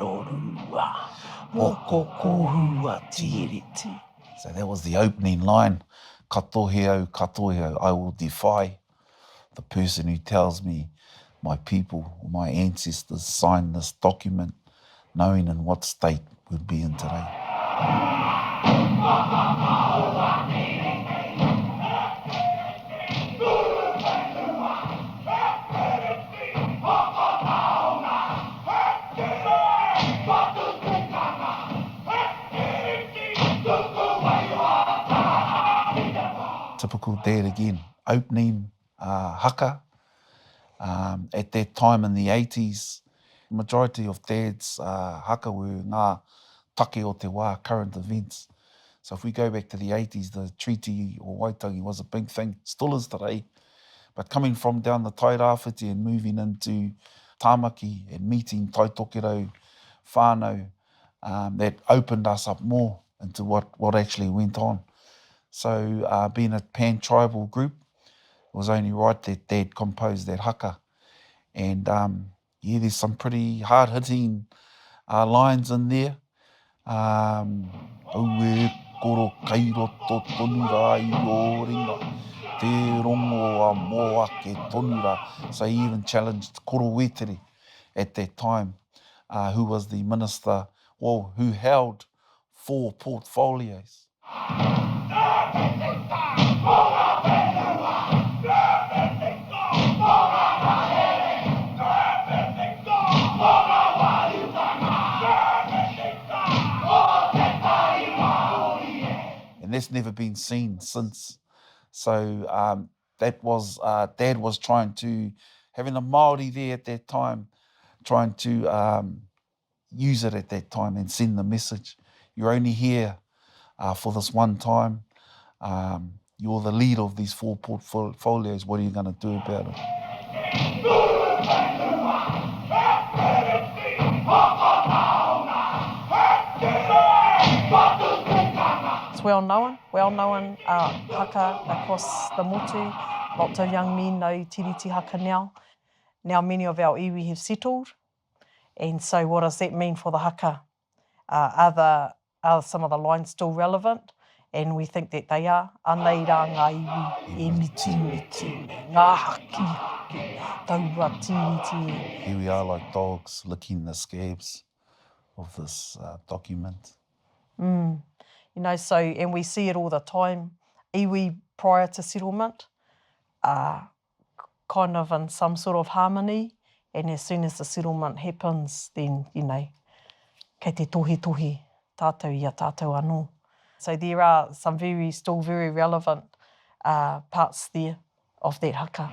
Aotearoa, Waka Huia Te Tiriti. So that was the opening line. Katoheo, I will defy the person who tells me my people, my ancestors signed this document knowing in what state we'd be in today. Typical dad again, opening haka. At that time in the 80s, the majority of dad's haka were ngā take o te wā, current events. So if we go back to the 80s, the treaty or Waitangi was a big thing, still is today. But coming from down the Tairāwhiti and moving into Tāmaki and meeting taitokero whānau, that opened us up more into what actually went on. So being a pan-tribal group, it was only right that Dad composed that haka. And yeah, there's some pretty hard-hitting lines in there. Aue koro kairoto tonura I o ringa, te rongo a moa ke tonura. So he even challenged Koro Wetere at that time, who was the minister, well, who held 4 portfolios. And that's never been seen since. So that was, Dad was trying to, having a Māori there at that time, trying to use it at that time and send the message. You're only here for this one time. You're the leader of these 4 portfolios. What are you going to do about it? It's well known haka across the motu. Lots of young men know tiriti haka now. Now many of our iwi have settled. And so what does that mean for the haka? Are some of the lines still relevant? And we think that they are. Anei rā ngā iwi, e miti miti, ngā haki, taua tiriti. Here we are like dogs licking the scabs of this document. You know, so, and we see it all the time. Iwi prior to settlement are kind of in some sort of harmony, and as soon as the settlement happens, then, you know, kei te tohi, tātou ia tātou anō. So there are some still very relevant parts there of that haka.